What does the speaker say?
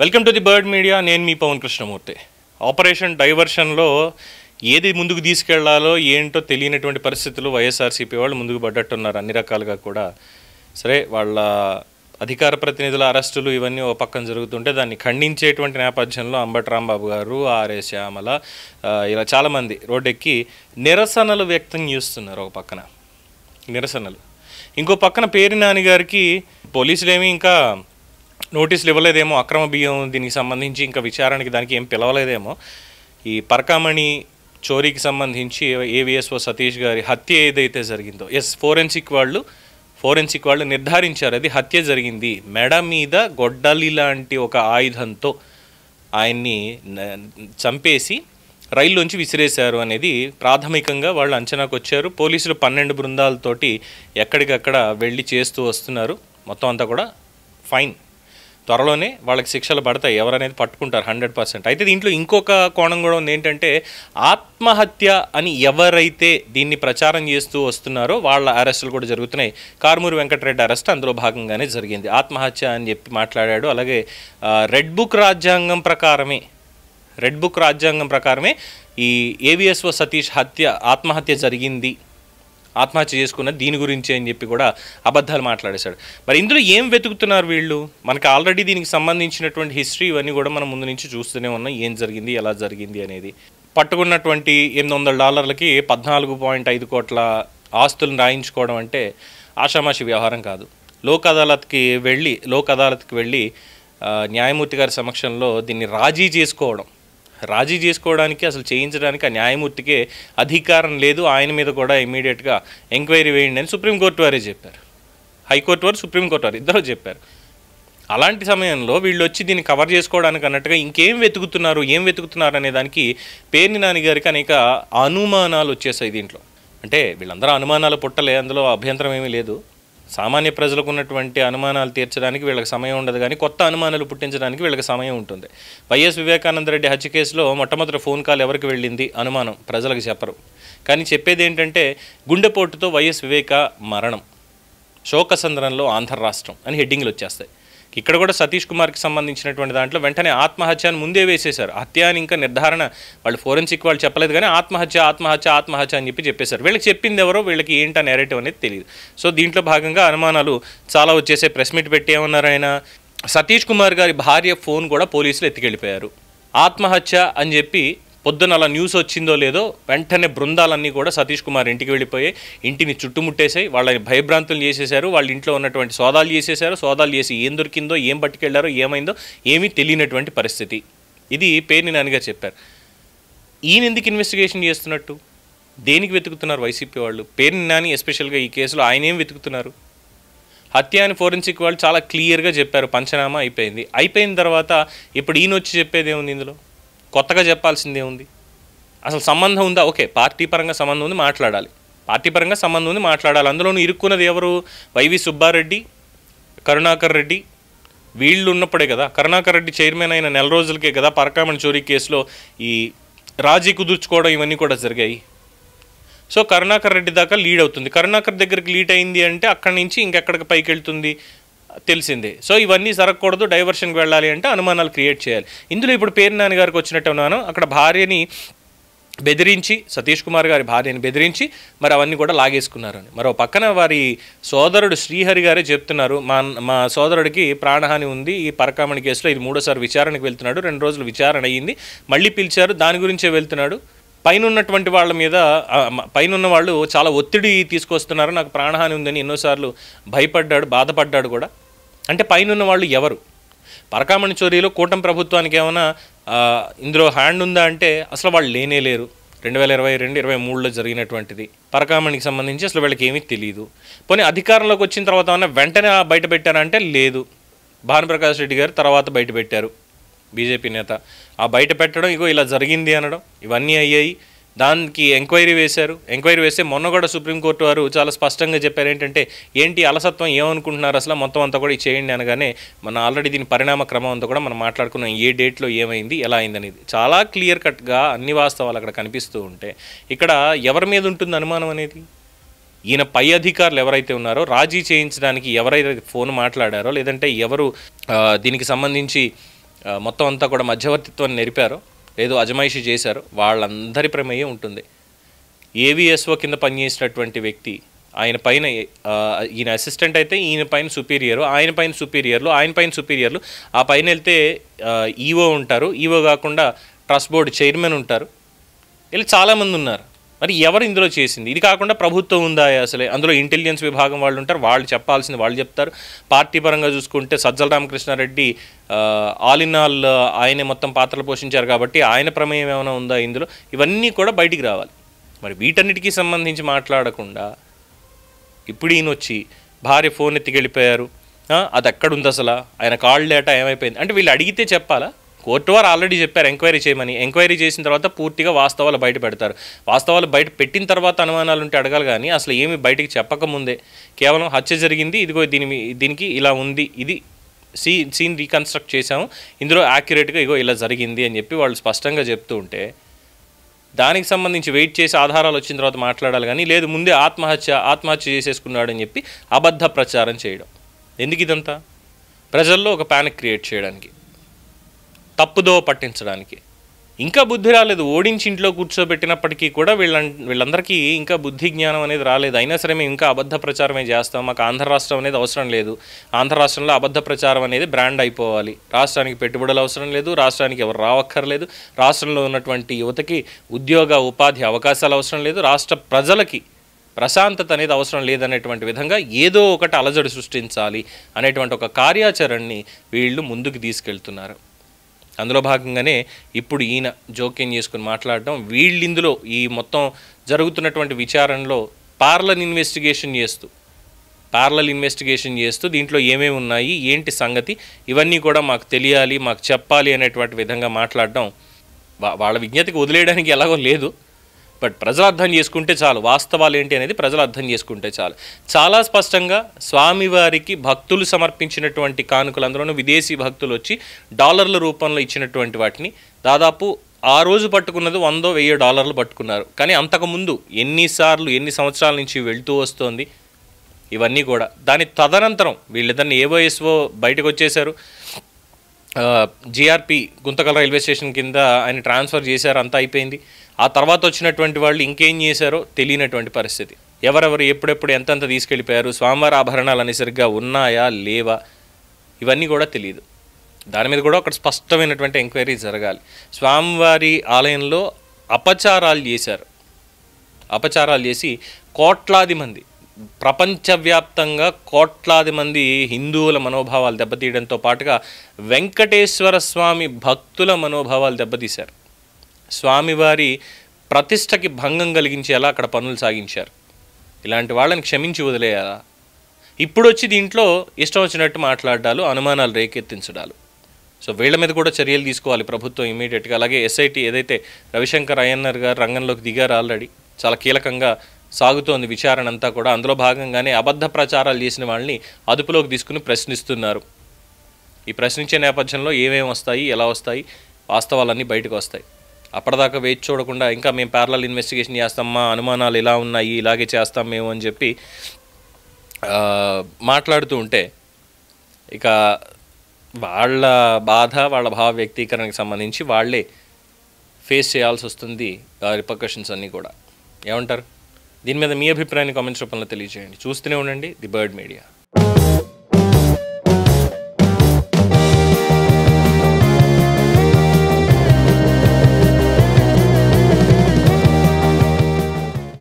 Welcome to the bird media. నేను మీ Pawan Krishnamurthy. Operation డైవర్షన్లో ఏది ముందుకు తీసుకెళ్లాలో ఏంటో తెలియనటువంటి పరిస్థితులు వైఎస్ఆర్సీపీ వాళ్ళు ముందుకు పడ్డట్టున్నారు అన్ని రకాలుగా కూడా. సరే, వాళ్ళ అధికార ప్రతినిధుల అరెస్టులు ఇవన్నీ ఒక పక్కన జరుగుతుంటే దాన్ని ఖండించేటువంటి నేపథ్యంలో అంబటి రాంబాబు గారు, ఆర్ఏ శ్యామల, ఇలా చాలామంది రోడ్డెక్కి నిరసనలు వ్యక్తం చేస్తున్నారు. ఒక పక్కన నిరసనలు, ఇంకో పక్కన పేర్ని నాని గారికి పోలీసులేమీ ఇంకా నోటీసులు ఇవ్వలేదేమో, అక్రమ బియ్యం దీనికి సంబంధించి ఇంకా విచారణకి దానికి ఏం పిలవలేదేమో. ఈ పరకామణి చోరీకి సంబంధించి ఏవిఎస్ఓ సతీష్ గారి హత్య ఏదైతే జరిగిందో, ఫోరెన్సిక్ వాళ్ళు నిర్ధారించారు అది హత్య జరిగింది. మెడ మీద గొడ్డలి లాంటి ఒక ఆయుధంతో ఆయన్ని చంపేసి రైల్లోంచి విసిరేశారు అనేది ప్రాథమికంగా వాళ్ళు అంచనాకు వచ్చారు. పోలీసులు 12 బృందాలతోటి ఎక్కడికక్కడ వెళ్ళి చేస్తూ వస్తున్నారు. మొత్తం అంతా కూడా ఫైన్. త్వరలోనే వాళ్ళకి శిక్షలు పడతాయి, ఎవరనేది పట్టుకుంటారు 100%. అయితే దీంట్లో ఇంకొక కోణం కూడా ఉంది. ఏంటంటే ఆత్మహత్య అని ఎవరైతే దీన్ని ప్రచారం చేస్తూ వస్తున్నారో వాళ్ళ అరెస్టులు కూడా జరుగుతున్నాయి. కారుమూరి వెంకటరెడ్డి అరెస్ట్ అందులో భాగంగానే జరిగింది. ఆత్మహత్య అని చెప్పి మాట్లాడాడు. అలాగే రెడ్ బుక్ రాజ్యాంగం ప్రకారమే ఈ ఏవిఎస్ఓ సతీష్ ఆత్మహత్య జరిగింది, ఆత్మహత్య చేసుకున్నది దీని గురించి అని చెప్పి కూడా అబద్ధాలు మాట్లాడేశాడు. మరి ఇందులో ఏం వెతుకుతున్నారు వీళ్ళు? మనకి ఆల్రెడీ దీనికి సంబంధించినటువంటి హిస్టరీ ఇవన్నీ కూడా మనం ముందు నుంచి చూస్తూనే ఉన్నాం, ఏం జరిగింది, ఎలా జరిగింది అనేది. పట్టుకున్నటువంటి $800కి 14.5 కోట్ల ఆస్తులను రాయించుకోవడం అంటే ఆషామాషి వ్యవహారం కాదు. లోక్ అదాలత్కి వెళ్ళి న్యాయమూర్తి గారి సమక్షంలో దీన్ని రాజీ చేసుకోవడానికి అసలు చేయించడానికి ఆ న్యాయమూర్తికే అధికారం లేదు. ఆయన మీద కూడా ఇమీడియట్గా ఎంక్వైరీ వేయండి అని సుప్రీంకోర్టు వారే చెప్పారు. హైకోర్టు వారు, సుప్రీంకోర్టు వారు ఇద్దరు చెప్పారు. అలాంటి సమయంలో వీళ్ళు వచ్చి దీన్ని కవర్ చేసుకోవడానికి అన్నట్టుగా ఇంకేం వెతుకుతున్నారు అనే దానికి పేర్ని నాని గారికి అనేక అనుమానాలు వచ్చేసాయి దీంట్లో. అంటే వీళ్ళందరూ అనుమానాలు పుట్టలే, అందులో అభ్యంతరం ఏమీ లేదు. సామాన్య ప్రజలకు ఉన్నటువంటి అనుమానాలు తీర్చడానికి వీళ్ళకి సమయం ఉండదు, కానీ కొత్త అనుమానాలు పుట్టించడానికి వీళ్ళకి సమయం ఉంటుంది. వైఎస్ వివేకానందరెడ్డి హత్య కేసులో మొట్టమొదటి ఫోన్ కాల్ ఎవరికి వెళ్ళింది అనుమానం, ప్రజలకు చెప్పరు. కానీ చెప్పేది ఏంటంటే గుండెపోటుతో వైఎస్ వివేక మరణం, శోకసంద్రంలో ఆంధ్ర రాష్ట్రం అని హెడ్డింగ్లు వచ్చేస్తాయి. ఇక్కడ కూడా సతీష్ కుమార్కి సంబంధించినటువంటి దాంట్లో వెంటనే ఆత్మహత్య అని ముందే వేసేశారు. హత్య అని ఇంకా నిర్ధారణ వాళ్ళు ఫోరెన్సిక్ వాళ్ళు చెప్పలేదు, కానీ ఆత్మహత్య అని చెప్పేశారు. వీళ్ళకి చెప్పింది ఎవరో, వీళ్ళకి ఏంటా నేరేటివ్ అనేది తెలియదు. సో దీంట్లో భాగంగా అనుమానాలు చాలా వచ్చేసే. ప్రెస్ మీట్ పెట్టి ఏమన్నారు ఆయన, సతీష్ కుమార్ గారి భార్య ఫోన్ కూడా పోలీసులు ఎత్తుకెళ్ళిపోయారు. ఆత్మహత్య అని చెప్పి పొద్దున అలా న్యూస్ వచ్చిందో లేదో వెంటనే బృందాలన్నీ కూడా సతీష్ కుమార్ ఇంటికి వెళ్ళిపోయి ఇంటిని చుట్టుముట్టేసాయి, వాళ్ళని భయభ్రాంతులు చేసేశారు. వాళ్ళ ఇంట్లో ఉన్నటువంటి సోదాలు చేసి ఏం దొరికిందో, ఏం పట్టుకెళ్లారో, ఏమైందో ఏమీ తెలియనటువంటి పరిస్థితి. ఇది పేర్ని నాని గారు చెప్పారు. ఈయన ఎందుకు ఇన్వెస్టిగేషన్ చేస్తున్నట్టు, దేనికి వెతుకుతున్నారు వైసీపీ వాళ్ళు? పేర్ని నాని ఎస్పెషల్గా ఈ కేసులో ఆయన ఏం వెతుకుతున్నారు? హత్య అని ఫోరెన్సిక్ వాళ్ళు చాలా క్లియర్గా చెప్పారు, పంచనామా అయిపోయిన తర్వాత ఇప్పుడు ఈయన వచ్చి చెప్పేది ఏముంది? ఇందులో కొత్తగా చెప్పాల్సిందే ఉంది? అసలు సంబంధం ఉందా? ఓకే, పార్టీ పరంగా సంబంధం ఉంది, మాట్లాడాలి. అందులోనూ ఇరుక్కున్నది ఎవరు? వైవి సుబ్బారెడ్డి, కరుణాకర్ రెడ్డి వీళ్ళు ఉన్నప్పుడే కదా. కరుణాకర్ రెడ్డి చైర్మన్ అయిన నెల రోజులకే కదా పరకామణి చోరీ కేసులో ఈ రాజీ కుదుర్చుకోవడం ఇవన్నీ కూడా జరిగాయి. సో కరుణాకర్ రెడ్డి దాకా లీడ్ అవుతుంది. కరుణాకర్ దగ్గరికి లీడ్ అయింది అంటే అక్కడి నుంచి ఇంకెక్కడికి పైకి వెళ్తుంది తెలిసిందే. సో ఇవన్నీ జరగకూడదు, డైవర్షన్కి వెళ్ళాలి అంటే అనుమానాలు క్రియేట్ చేయాలి. ఇందులో ఇప్పుడు పేర్ని నాని గారికి వచ్చినట్టు ఉన్నాను, అక్కడ భార్యని బెదిరించి, సతీష్ కుమార్ గారి భార్యని బెదిరించి మరి అవన్నీ కూడా లాగేసుకున్నారని. మరో పక్కన వారి సోదరుడు శ్రీహరి గారే చెప్తున్నారు, మా సోదరుడికి ప్రాణహాని ఉంది, ఈ పరకామణి కేసులో ఇది 3వ విచారణకు వెళ్తున్నాడు, 2 రోజులు విచారణ అయ్యింది, మళ్ళీ పిలిచారు, దాని గురించే వెళ్తున్నాడు. పైనున్న వాళ్ళు చాలా ఒత్తిడి తీసుకొస్తున్నారు, నాకు ప్రాణహాని ఉందని ఎన్నోసార్లు భయపడ్డాడు, బాధపడ్డాడు కూడా. అంటే పైనున్న వాళ్ళు ఎవరు? పరకామణి చోరీలో కూటమి ప్రభుత్వానికి ఏమైనా ఇందులో హ్యాండ్ ఉందా అంటే అసలు వాళ్ళు లేరు. 2022-23లో జరిగినటువంటిది పరకామణికి సంబంధించి అసలు వీళ్ళకి ఏమీ తెలియదు. పోనీ అధికారంలోకి వచ్చిన తర్వాత ఏమన్నా వెంటనే బయట పెట్టారంటే లేదు. భానుప్రకాష్ రెడ్డి గారు తర్వాత బయట పెట్టారు, బీజేపీ నేత. ఆ బయట పెట్టడం, ఇగో ఇలా జరిగింది అనడం, ఇవన్నీ అయ్యాయి. దానికి ఎంక్వైరీ వేస్తే మొన్న కూడా సుప్రీంకోర్టు వారు చాలా స్పష్టంగా చెప్పారు. ఏంటి అలసత్వం, ఏమనుకుంటున్నారు అసలు, మొత్తం అంతా కూడా చేయండి అనగానే మన ఆల్రెడీ దీని పరిణామ క్రమం అంతా కూడా మనం మాట్లాడుకున్నాం, ఏ డేట్లో ఏమైంది, ఎలా అయింది అనేది చాలా క్లియర్ కట్గా అన్ని వాస్తవాలు అక్కడ కనిపిస్తూ ఉంటే ఇక్కడ ఎవరి మీద ఉంటుంది అనుమానం అనేది? ఈయన పై అధికారులు ఎవరైతే ఉన్నారో, రాజీ చేయించడానికి ఎవరైతే ఫోన్ మాట్లాడారో, లేదంటే ఎవరు దీనికి సంబంధించి మొత్తం అంతా కూడా మధ్యవర్తిత్వాన్ని నెరిపారో ఏదో అజమాయిషీ చేశారో వాళ్ళందరి ప్రమేయం ఉంటుంది. ఏవిఎస్ఓ కింద పనిచేసినటువంటి వ్యక్తి ఆయన పైన ఈయన అసిస్టెంట్ అయితే ఈయన పైన సుపీరియరు, ఆయన పైన సుపీరియర్లు, ఆయన పైన సుపీరియర్లు, ఆ పైన వెళ్తే ఈఓ ఉంటారు, ఈఓ కాకుండా ట్రస్ట్ బోర్డు చైర్మన్ ఉంటారు, ఇలా చాలామంది ఉన్నారు. మరి ఎవరు ఇందులో చేసింది? ఇది కాకుండా ప్రభుత్వం ఉందా అసలే? అందులో ఇంటెలిజెన్స్ విభాగం వాళ్ళు ఉంటారు, వాళ్ళు చెప్పాల్సింది వాళ్ళు చెప్తారు. పార్టీ పరంగా చూసుకుంటే Sajjala Ramakrishna Reddy all in all ఆయనే మొత్తం పాత్రలు పోషించారు కాబట్టి ఆయన ప్రమేయం ఏమైనా ఉందా ఇందులో? ఇవన్నీ కూడా బయటికి రావాలి. మరి వీటన్నిటికీ సంబంధించి మాట్లాడకుండా ఇప్పుడు ఈయన వచ్చి భార్య ఫోన్ ఎత్తికెళ్ళిపోయారు, అది ఎక్కడుంది అసలు, ఆయన కాల్ డేటా ఏమైపోయింది అంటే వీళ్ళు అడిగితే చెప్పాలా? కోర్టు వారు ఆల్రెడీ చెప్పారు ఎంక్వైరీ చేయమని. ఎంక్వైరీ చేసిన తర్వాత పూర్తిగా వాస్తవాలు బయట పెడతారు. వాస్తవాలు బయట పెట్టిన తర్వాత అనుమానాలు ఉంటే అడగాలి, కానీ అసలు ఏమి బయటికి చెప్పకముందే కేవలం హత్య జరిగింది, ఇదిగో దీనికి ఇలా ఉంది, ఇది సీన్ రీకన్స్ట్రక్ట్ చేసాము, ఇందులో యాక్యురేట్గా ఇగో ఇలా జరిగింది అని చెప్పి వాళ్ళు స్పష్టంగా చెప్తూ ఉంటే దానికి సంబంధించి వెయిట్ చేసి ఆధారాలు వచ్చిన తర్వాత మాట్లాడాలి, కానీ లేదు ముందే ఆత్మహత్య చేసేసుకున్నాడు అని చెప్పి అబద్ధ ప్రచారం చేయడం. ఎందుకు ఇదంతా? ప్రజల్లో ఒక ప్యానిక్ క్రియేట్ చేయడానికి, తప్పుదో పట్టించడానికి. ఇంకా బుద్ధి రాలేదు. ఓడించి ఇంట్లో కూర్చోబెట్టినప్పటికీ కూడా వీళ్ళందరికీ ఇంకా బుద్ధి జ్ఞానం అనేది రాలేదు. అయినా సరే మేము ఇంకా అబద్ధ ప్రచారమే చేస్తాం, మాకు ఆంధ్ర రాష్ట్రం అనేది అవసరం లేదు, ఆంధ్ర రాష్ట్రంలో అబద్ధ ప్రచారం అనేది బ్రాండ్ అయిపోవాలి, రాష్ట్రానికి పెట్టుబడులు అవసరం లేదు, రాష్ట్రానికి ఎవరు రావక్కర్లేదు, రాష్ట్రంలో ఉన్నటువంటి యువతకి ఉద్యోగ ఉపాధి అవకాశాలు అవసరం లేదు, రాష్ట్ర ప్రజలకి ప్రశాంతత అనేది అవసరం లేదనేటువంటి విధంగా ఏదో ఒకటి అలజడి సృష్టించాలి అనేటువంటి ఒక కార్యాచరణని వీళ్ళు ముందుకు తీసుకెళ్తున్నారు. అందులో భాగంగానే ఇప్పుడు ఈయన జోక్యం చేసుకుని మాట్లాడడం, వీళ్ళిందులో ఈ మొత్తం జరుగుతున్నటువంటి విచారణలో పార్లల్ ఇన్వెస్టిగేషన్ చేస్తూ దీంట్లో ఏమేమి ఉన్నాయి, ఏంటి సంగతి, ఇవన్నీ కూడా మాకు తెలియాలి, మాకు చెప్పాలి అనేటువంటి విధంగా మాట్లాడడం వాళ్ళ విజ్ఞతకి వదిలేయడానికి ఎలాగో లేదు. బట్ ప్రజలు అర్థం చేసుకుంటే చాలు, వాస్తవాలు ఏంటి అనేది ప్రజలు అర్థం చేసుకుంటే చాలు. చాలా స్పష్టంగా స్వామివారికి భక్తులు సమర్పించినటువంటి కానుకలు, అందులోనూ విదేశీ భక్తులు వచ్చి డాలర్ల రూపంలో ఇచ్చినటువంటి వాటిని దాదాపు ఆ రోజు పట్టుకున్నది $100,000 పట్టుకున్నారు. కానీ అంతకుముందు ఎన్ని సంవత్సరాల నుంచి వెళ్తూ వస్తోంది ఇవన్నీ కూడా. దాని తదనంతరం వీళ్ళిద్దరిని ఏవోఎస్ఓ బయటకు వచ్చేశారు, జిఆర్పి గుంతకల్ రైల్వే స్టేషన్ కింద ఆయన ట్రాన్స్ఫర్ చేశారు, అంతా అయిపోయింది. ఆ తర్వాత వచ్చినటువంటి వాళ్ళు ఇంకేం చేశారో తెలియనటువంటి పరిస్థితి. ఎవరెవరు ఎప్పుడెప్పుడు ఎంతెంత తీసుకెళ్ళిపోయారు, స్వామివారి ఆభరణాలు అని సరిగ్గా ఉన్నాయా లేవా, ఇవన్నీ కూడా తెలియదు. దాని మీద కూడా ఒక స్పష్టమైనటువంటి ఎంక్వైరీ జరగాలి. స్వామివారి ఆలయంలో అపచారాలు చేసి కోట్లాది మంది, ప్రపంచవ్యాప్తంగా కోట్లాది మంది హిందువుల మనోభావాలు దెబ్బతీయడంతో పాటుగా వెంకటేశ్వర స్వామి భక్తుల మనోభావాలు దెబ్బతీశారు. స్వామివారి ప్రతిష్టకి భంగం కలిగించేలా అక్కడ పనులు సాగించారు. ఇలాంటి వాళ్ళని క్షమించి వదిలేయాలా? ఇప్పుడు వచ్చి దీంట్లో ఇష్టం వచ్చినట్టు మాట్లాడాలు, అనుమానాలు రేకెత్తించడాలు. సో వీళ్ళ మీద కూడా చర్యలు తీసుకోవాలి ప్రభుత్వం ఇమీడియట్గా. అలాగే ఎస్ఐటి ఏదైతే రవిశంకర్ అయ్యన్నర్ గారు రంగంలోకి దిగారు, ఆల్రెడీ చాలా కీలకంగా సాగుతోంది విచారణ అంతా కూడా. అందులో భాగంగానే అబద్ధ ప్రచారాలు చేసిన వాళ్ళని అదుపులోకి తీసుకుని ప్రశ్నిస్తున్నారు. ఈ ప్రశ్నించే నేపథ్యంలో ఏమేమి వస్తాయి, ఎలా వస్తాయి, వాస్తవాలన్నీ బయటకు వస్తాయి. అప్పటిదాకా వేచి చూడకుండా ఇంకా మేము ప్యారలల్ ఇన్వెస్టిగేషన్ చేస్తాం, మా అనుమానాలు ఇలా ఉన్నాయి, ఇలాగే చేస్తాం మేము అని చెప్పి మాట్లాడుతూ ఉంటే ఇక వాళ్ళ బాధ, వాళ్ళ భావ వ్యక్తీకరణకు సంబంధించి వాళ్ళే ఫేస్ చేయాల్సి వస్తుంది ఆ రిపర్కషన్స్ అన్నీ కూడా. ఏమంటారు? దీని మీద మీ అభిప్రాయాన్ని కామెంట్స్ రూపంలో తెలియజేయండి. చూస్తూనే ఉండండి ది బర్డ్ మీడియా.